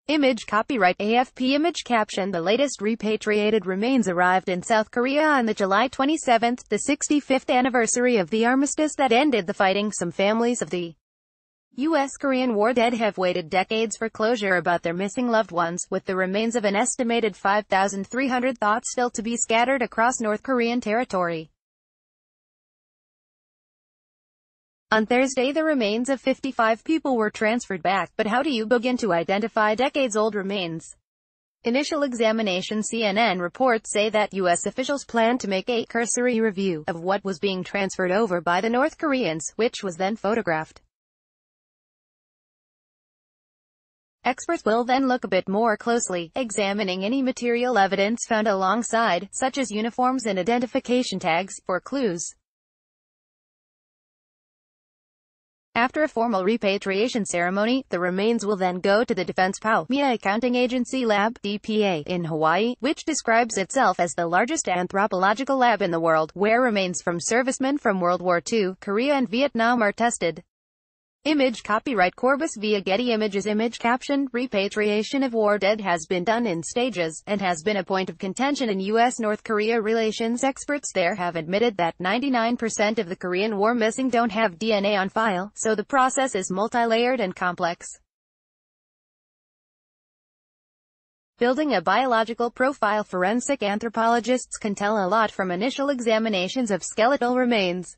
Image copyright AFP image caption. The latest repatriated remains arrived in South Korea on the July 27, the 65th anniversary of the armistice that ended the fighting. Some families of the U.S.-Korean war dead have waited decades for closure about their missing loved ones, with the remains of an estimated 5,300 thought still to be scattered across North Korean territory. On Thursday, the remains of 55 people were transferred back, but how do you begin to identify decades-old remains? Initial examination. CNN reports say that U.S. officials plan to make a cursory review of what was being transferred over by the North Koreans, which was then photographed. Experts will then look a bit more closely, examining any material evidence found alongside, such as uniforms and identification tags, for clues. After a formal repatriation ceremony, the remains will then go to the Defense POW Accounting Agency Lab (DPA) in Hawaii, which describes itself as the largest anthropological lab in the world, where remains from servicemen from World War II, Korea and Vietnam are tested. Image copyright Corbis via Getty Images. Image caption. Repatriation of war dead has been done in stages, and has been a point of contention in U.S.-North Korea relations. Experts there have admitted that 99% of the Korean War missing don't have DNA on file, so the process is multi-layered and complex. Building a biological profile. Forensic anthropologists can tell a lot from initial examinations of skeletal remains.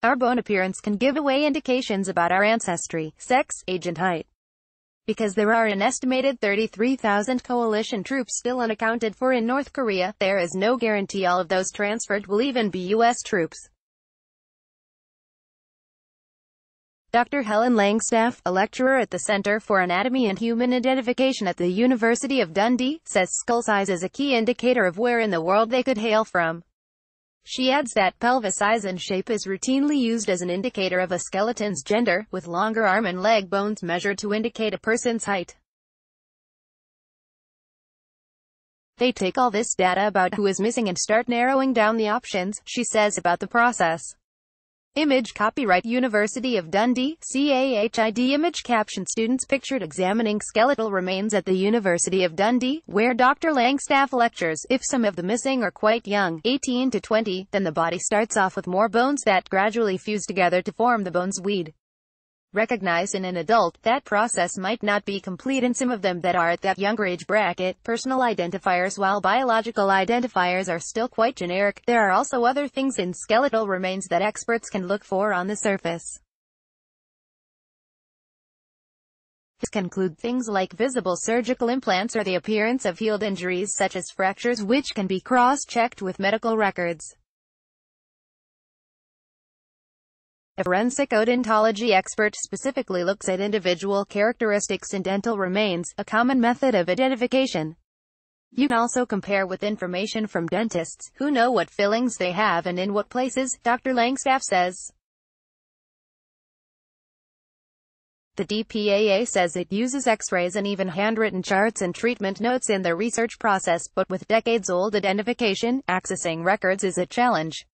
Our bone appearance can give away indications about our ancestry, sex, age and height. Because there are an estimated 33,000 coalition troops still unaccounted for in North Korea, there is no guarantee all of those transferred will even be U.S. troops. Dr. Helen Langstaff, a lecturer at the Center for Anatomy and Human Identification at the University of Dundee, says skull size is a key indicator of where in the world they could hail from. She adds that pelvis size and shape is routinely used as an indicator of a skeleton's gender, with longer arm and leg bones measured to indicate a person's height. They take all this data about who is missing and start narrowing down the options, she says about the process. Image copyright University of Dundee, CAHID image caption. Students pictured examining skeletal remains at the University of Dundee, where Dr. Langstaff lectures. If some of the missing are quite young, 18 to 20, then the body starts off with more bones that gradually fuse together to form the bones we'd recognize in an adult. That process might not be complete in some of them that are at that younger age bracket. Personal identifiers. While biological identifiers are still quite generic, there are also other things in skeletal remains that experts can look for on the surface. This can include things like visible surgical implants or the appearance of healed injuries such as fractures, which can be cross-checked with medical records. A forensic odontology expert specifically looks at individual characteristics in dental remains, a common method of identification. You can also compare with information from dentists, who know what fillings they have and in what places, Dr. Langstaff says. The DPAA says it uses X-rays and even handwritten charts and treatment notes in their research process, but with decades-old identification, accessing records is a challenge.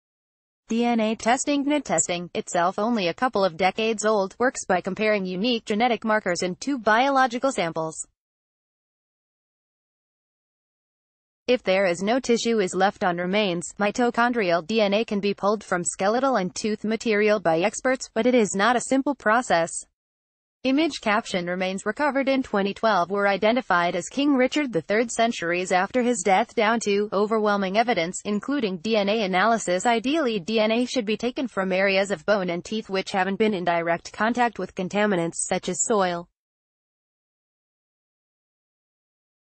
DNA testing. DNA testing, itself only a couple of decades old, works by comparing unique genetic markers in two biological samples. If there is no tissue is left on remains, mitochondrial DNA can be pulled from skeletal and tooth material by experts, but it is not a simple process. Image caption. Remains recovered in 2012 were identified as King Richard III centuries after his death down to overwhelming evidence, including DNA analysis. Ideally, DNA should be taken from areas of bone and teeth which haven't been in direct contact with contaminants such as soil.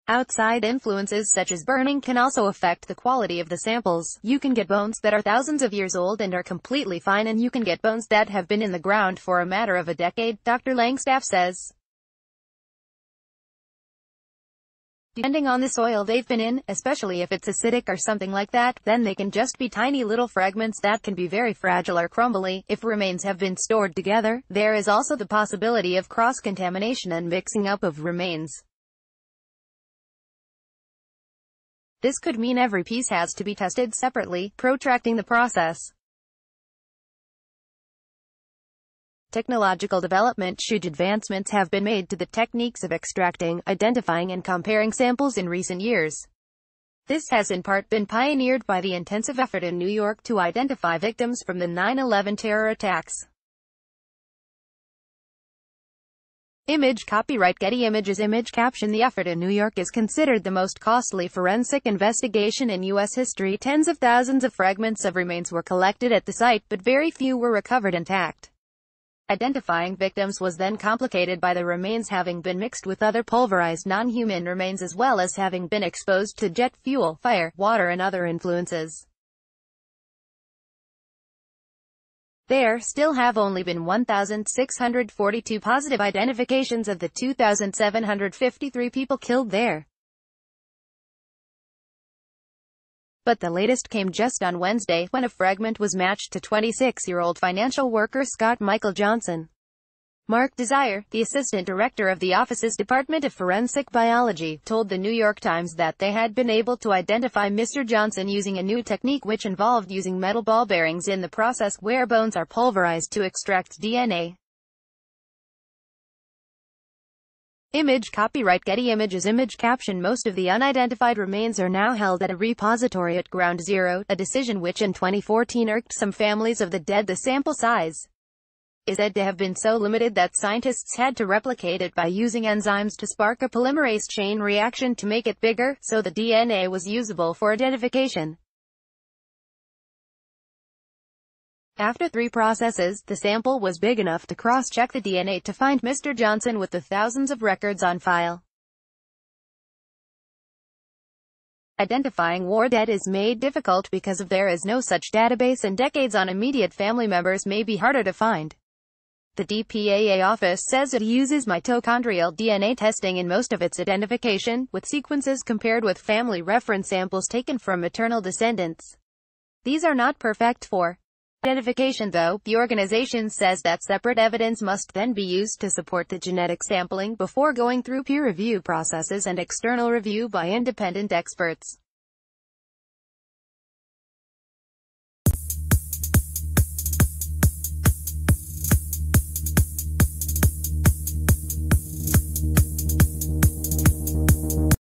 Outside influences such as burning can also affect the quality of the samples. You can get bones that are thousands of years old and are completely fine, and you can get bones that have been in the ground for a matter of a decade, Dr. Langstaff says. Depending on the soil they've been in, especially if it's acidic or something like that, then they can just be tiny little fragments that can be very fragile or crumbly. If remains have been stored together, there is also the possibility of cross-contamination and mixing up of remains. This could mean every piece has to be tested separately, protracting the process. technological development. Huge advancements have been made to the techniques of extracting, identifying and comparing samples in recent years. This has in part been pioneered by the intensive effort in New York to identify victims from the 9/11 terror attacks. Image copyright Getty Images. Image caption. The effort in New York is considered the most costly forensic investigation in U.S. history. Tens of thousands of fragments of remains were collected at the site, but very few were recovered intact. Identifying victims was then complicated by the remains having been mixed with other pulverized non-human remains as well as having been exposed to jet fuel, fire, water and other influences. There still have only been 1,642 positive identifications of the 2,753 people killed there. But the latest came just on Wednesday, when a fragment was matched to 26-year-old financial worker Scott Michael Johnson. Mark Desire, the assistant director of the office's Department of Forensic Biology, told the New York Times that they had been able to identify Mr. Johnson using a new technique which involved using metal ball bearings in the process where bones are pulverized to extract DNA. Image copyright Getty Images. Image caption. Most of the unidentified remains are now held at a repository at Ground Zero, a decision which in 2014 irked some families of the dead. The sample size is said to have been so limited that scientists had to replicate it by using enzymes to spark a polymerase chain reaction to make it bigger, so the DNA was usable for identification. After 3 processes, the sample was big enough to cross-check the DNA to find Mr. Johnson with the thousands of records on file. Identifying war dead is made difficult because there is no such database and decades on immediate family members may be harder to find. The DPAA office says it uses mitochondrial DNA testing in most of its identification, with sequences compared with family reference samples taken from maternal descendants. These are not perfect for identification though. The organization says that separate evidence must then be used to support the genetic sampling before going through peer review processes and external review by independent experts.